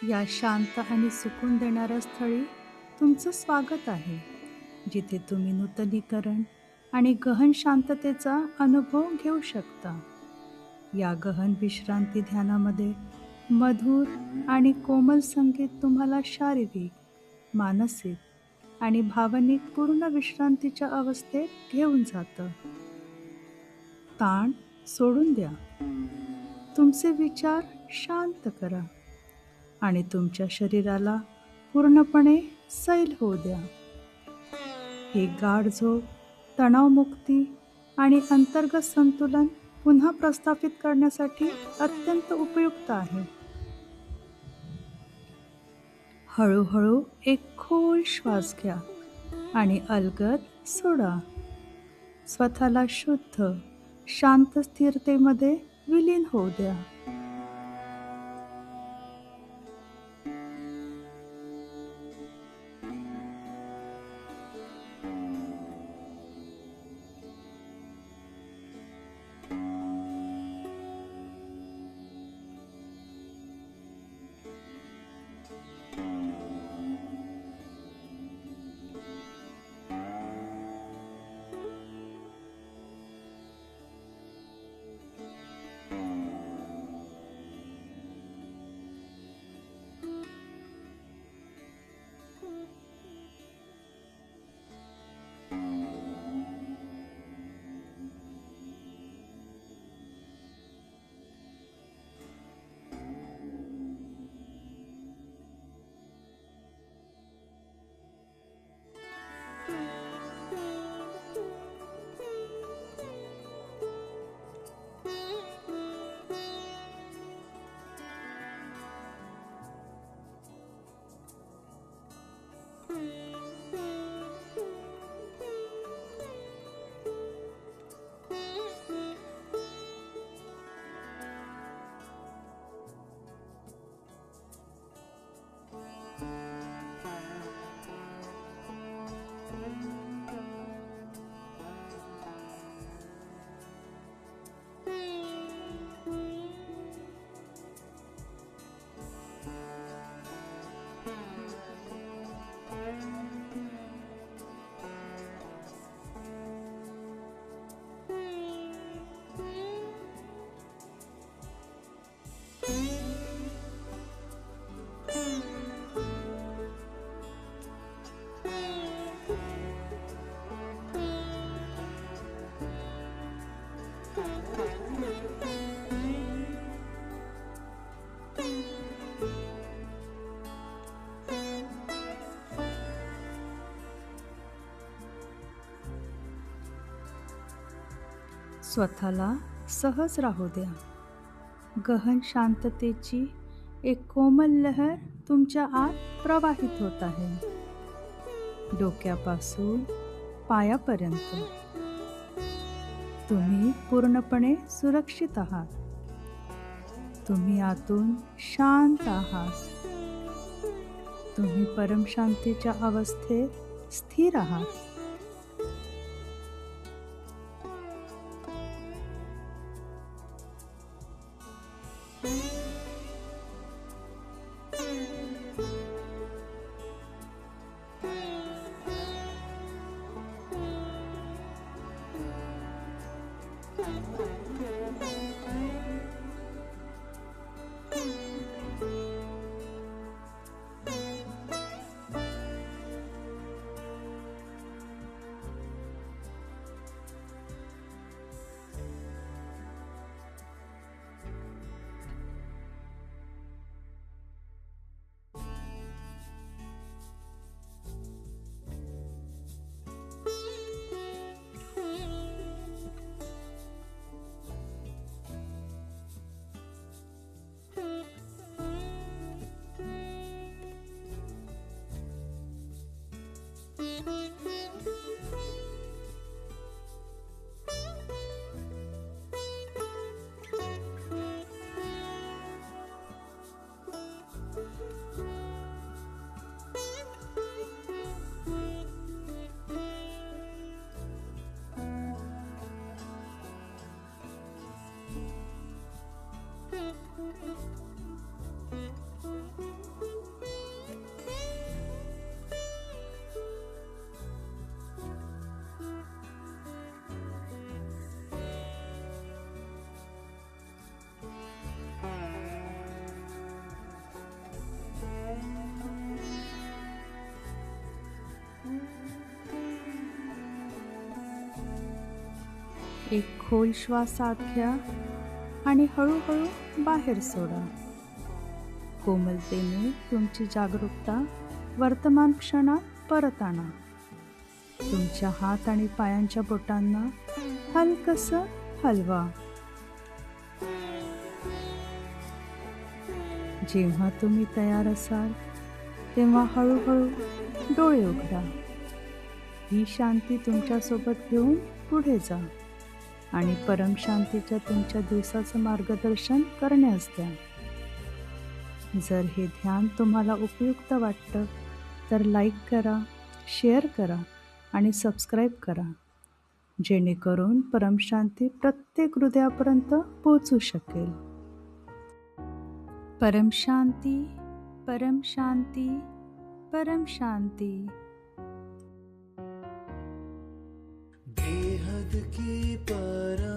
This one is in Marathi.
या शांत आणि सुकून देणाऱ्या स्थळी तुमचं स्वागत आहे, जिथे तुम्ही नूतनीकरण आणि गहन शांततेचा अनुभव घेऊ शकता. या गहन विश्रांती ध्यानामध्ये मधुर आणि कोमल संगीत तुम्हाला शारीरिक, मानसिक आणि भावनिक पूर्ण विश्रांतीच्या अवस्थेत घेऊन जातं. ताण सोडून द्या. तुमचे विचार शांत करा आणि तुमच्या शरीराला पूर्णपणे सैल होऊ द्या. ही गाढ झोप तणावमुक्ती आणि अंतर्गत संतुलन पुन्हा प्रस्थापित करण्यासाठी अत्यंत उपयुक्त आहे. हळूहळू एक खोल श्वास घ्या आणि अलगद सोडा. स्वतःला शुद्ध, शांत स्थिरतेमध्ये विलीन होऊ द्या. स्वतःला सहज राहू द्या. गहन शांततेची एक कोमल लहर तुमच्या आत प्रवाहित होत आहे. डोक्यापासून पायापर्यंत तुम्ही पूर्णपणे सुरक्षित आहात. तुम्ही आतून शांत आहात. तुम्ही परमशांतीच्या अवस्थेत स्थिर आहात. एक खोल श्वास आत घ्या आणि हळूहळू बाहेर सोडा. कोमलतेने तुमची जागरूकता वर्तमान क्षणात परत आणा. तुमच्या हात आणि पायांच्या बोटांना हलकसं हलवा. जेव्हा तुम्ही तयार असाल तेव्हा हळूहळू डोळे उघडा. ही शांती तुमच्यासोबत घेऊन पुढे जा आणि परमशांतीच्या तुमच्या दिवसाचं मार्गदर्शन करण्यास द्या. जर हे ध्यान तुम्हाला उपयुक्त वाटतं तर लाईक करा, शेअर करा आणि सबस्क्राईब करा, जेणेकरून परमशांती प्रत्येक हृदयापर्यंत पोहोचू शकेल. परमशांती, परमशांती, परमशांती. बेहद की पर